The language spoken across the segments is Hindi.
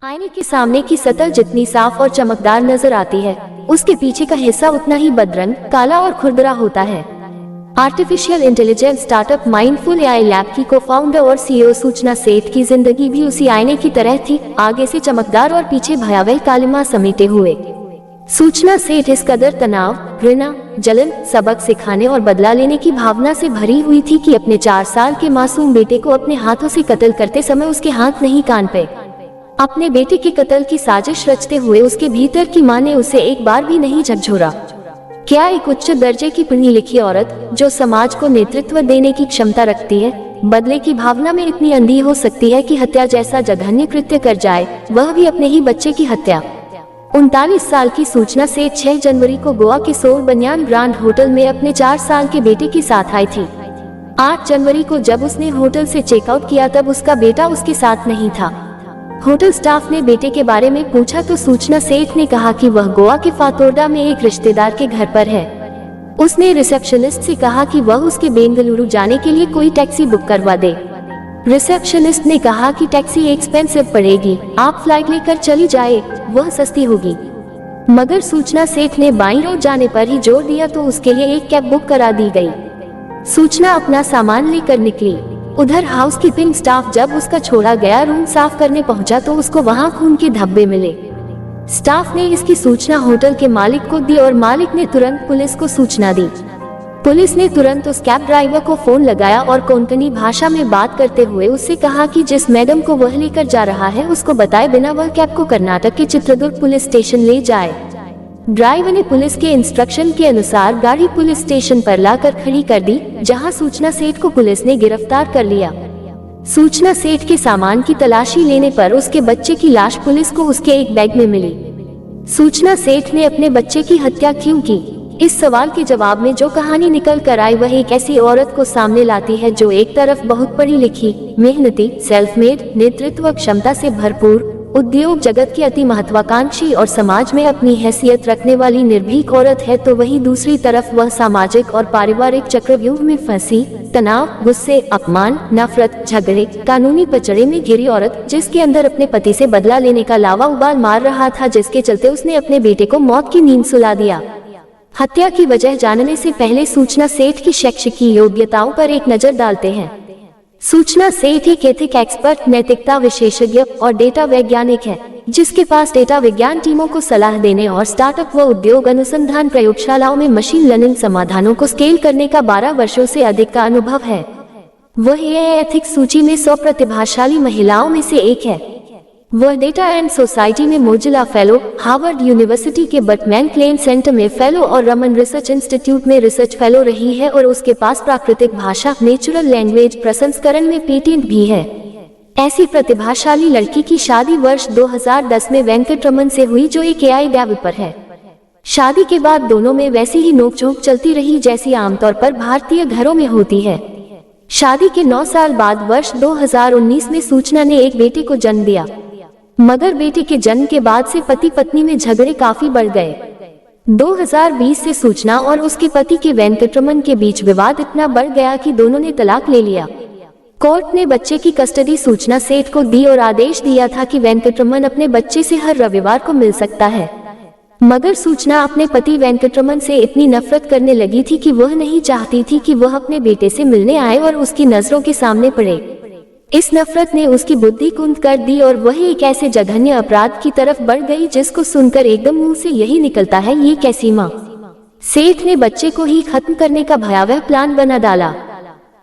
आईने के सामने की सतह जितनी साफ और चमकदार नजर आती है, उसके पीछे का हिस्सा उतना ही बदरंग, काला और खुरदरा होता है। Artificial intelligence startup mindful AI lab की को-फाउंडर और सीईओ सूचना सेठ की जिंदगी भी उसी आईने की तरह थी, आगे से चमकदार और पीछे भयावह कालिमा समेटे हुए। सूचना सेठ इस कदर तनाव, घृणा, जलन, सबक सिखाने और बदला लेने की भावना से भरी हुई थी कि अपने 4 साल के मासूम बेटे को अपने हाथों से कत्ल करते समय उसके हाथ नहीं कान पे। अपने बेटे के कत्ल की साजिश रचते हुए उसके भीतर की मां ने उसे एक बार भी नहीं झकझोरा। क्या एक उच्च दर्जे की पढ़ी लिखी औरत, जो समाज को नेतृत्व देने की क्षमता रखती है, बदले की भावना में इतनी अंधी हो सकती है कि हत्या जैसा जघन्य कृत्य कर जाए, वह भी अपने ही बच्चे की हत्या। 39 साल की सूचना सेठ 6 जनवरी को गोवा के सोल बनियान ग्रांड होटल में अपने 4 साल के बेटे के साथ आई थी। 8 जनवरी को जब उसने होटल से चेकआउट किया तब उसका बेटा उसके साथ नहीं था। होटल स्टाफ ने बेटे के बारे में पूछा तो सूचना सेठ ने कहा कि वह गोवा के फातोर्डा में एक रिश्तेदार के घर पर है। उसने रिसेप्शनिस्ट से कहा कि वह उसके बेंगलुरु जाने के लिए कोई टैक्सी बुक करवा दे। रिसेप्शनिस्ट ने कहा कि टैक्सी एक्सपेंसिव पड़ेगी, आप फ्लाइट लेकर चली जाए, वह सस्ती होगी। मगर सूचना सेठ ने बाईं रोड जाने पर ही जोर दिया तो उसके लिए एक कैब बुक करा दी गई। सूचना अपना सामान लेकर निकली। उधर हाउसकीपिंग स्टाफ जब उसका छोड़ा गया रूम साफ करने पहुंचा तो उसको वहां खून के धब्बे मिले। स्टाफ ने इसकी सूचना होटल के मालिक को दी और मालिक ने तुरंत पुलिस को सूचना दी। पुलिस ने तुरंत उस कैब ड्राइवर को फोन लगाया और कोंकणी भाषा में बात करते हुए उससे कहा कि जिस मैडम को वह लेकर जा रहा है उसको बताए बिना वह कैब को कर्नाटक के चित्रदुर्ग पुलिस स्टेशन ले जाए। ड्राइवर ने पुलिस के इंस्ट्रक्शन के अनुसार गाड़ी पुलिस स्टेशन पर लाकर खड़ी कर दी, जहां सूचना सेठ को पुलिस ने गिरफ्तार कर लिया। सूचना सेठ के सामान की तलाशी लेने पर उसके बच्चे की लाश पुलिस को उसके एक बैग में मिली। सूचना सेठ ने अपने बच्चे की हत्या क्यों की? इस सवाल के जवाब में जो कहानी निकल कर आई वह एक ऐसी औरत को सामने लाती है जो एक तरफ बहुत पढ़ी लिखी, मेहनती, सेल्फ मेड, नेतृत्व क्षमता से भरपूर, उद्योग जगत की अति महत्वाकांक्षी और समाज में अपनी हैसियत रखने वाली निर्भीक औरत है, तो वहीं दूसरी तरफ वह सामाजिक और पारिवारिक चक्रव्यूह में फंसी, तनाव, गुस्से, अपमान, नफरत, झगड़े, कानूनी पचड़े में घिरी औरत, जिसके अंदर अपने पति से बदला लेने का लावा उबाल मार रहा था, जिसके चलते उसने अपने बेटे को मौत की नींद सुला दिया। हत्या की वजह जानने से पहले सूचना सेठ की शैक्षिक योग्यताओं पर एक नजर डालते हैं। सूचना सेठ एक एथिक एक्सपर्ट, नैतिकता विशेषज्ञ और डेटा वैज्ञानिक है, जिसके पास डेटा विज्ञान टीमों को सलाह देने और स्टार्टअप व उद्योग अनुसंधान प्रयोगशालाओं में मशीन लर्निंग समाधानों को स्केल करने का 12 वर्षों से अधिक का अनुभव है। वह एथिक्स सूची में 100 प्रतिभाशाली महिलाओं में से एक है। वह डेटा एंड सोसाइटी में मोजिला फेलो, हार्वर्ड यूनिवर्सिटी के बटमैन क्लेन सेंटर में फेलो और रमन रिसर्च इंस्टीट्यूट में रिसर्च फेलो रही है और उसके पास प्राकृतिक भाषा, नेचुरल लैंग्वेज प्रसंस्करण में पेटेंट भी है। ऐसी प्रतिभाशाली लड़की की शादी वर्ष 2010 में वेंकटरमन से हुई, जो एक एआई डेवलपर है। शादी के बाद दोनों में वैसी ही नोकझोंक चलती रही जैसी आमतौर पर भारतीय घरों में होती है। शादी के 9 साल बाद वर्ष 2019 में सूचना ने एक बेटे को जन्म दिया, मगर बेटे के जन्म के बाद से पति पत्नी में झगड़े काफी बढ़ गए। 2020 से सूचना और उसके पति के वेंकटरमन के बीच विवाद इतना बढ़ गया कि दोनों ने तलाक ले लिया। कोर्ट ने बच्चे की कस्टडी सूचना सेठ को दी और आदेश दिया था कि वेंकटरमन अपने बच्चे से हर रविवार को मिल सकता है। मगर सूचना अपने पति वेंकटरमन से इतनी नफरत करने लगी थी कि वह नहीं चाहती थी कि वह अपने बेटे से मिलने आए और उसकी नजरों के सामने पड़े। इस नफरत ने उसकी बुद्धि कुंद कर दी और वह एक ऐसे जघन्य अपराध की तरफ बढ़ गई जिसको सुनकर एकदम मुंह से यही निकलता है, ये कैसी माँ। सेठ ने बच्चे को ही खत्म करने का भयावह प्लान बना डाला।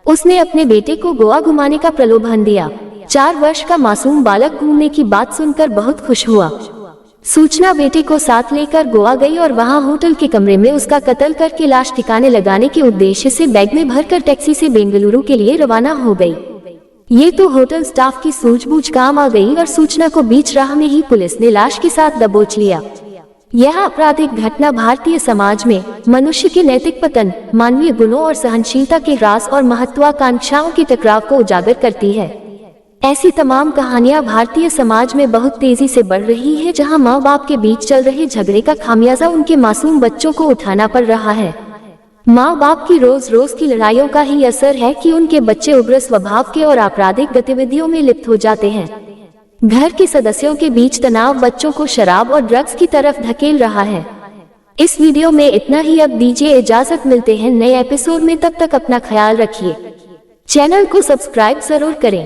उसने अपने बेटे को गोवा घुमाने का प्रलोभन दिया। 4 वर्ष का मासूम बालक घूमने की बात सुनकर बहुत खुश हुआ। सूचना बेटे को साथ लेकर गोवा गई और वहां होटल के कमरे में उसका कत्ल करके लाश ठिकाने लगाने के उद्देश्य से बैग में भरकर टैक्सी से बेंगलुरु के लिए रवाना हो गई। ये तो होटल स्टाफ की सूझबूझ काम आ गई और सूचना को बीच राह में ही पुलिस ने लाश के साथ दबोच लिया। यह आपराधिक घटना भारतीय समाज में मनुष्य के नैतिक पतन, मानवीय गुणों और सहनशीलता के ह्रास और महत्वाकांक्षाओं के टकराव को उजागर करती है। ऐसी तमाम कहानियां भारतीय समाज में बहुत तेजी से बढ़ रही है, जहां माँ बाप के बीच चल रहे झगड़े का खामियाजा उनके मासूम बच्चों को उठाना पड़ रहा है। माँ बाप की रोज रोज की लड़ाइयों का ही असर है कि उनके बच्चे उग्र स्वभाव के और आपराधिक गतिविधियों में लिप्त हो जाते हैं। घर के सदस्यों के बीच तनाव बच्चों को शराब और ड्रग्स की तरफ धकेल रहा है। इस वीडियो में इतना ही। अब दीजिए इजाजत, मिलते हैं नए एपिसोड में। तब तक अपना ख्याल रखिए। चैनल को सब्सक्राइब जरूर करें।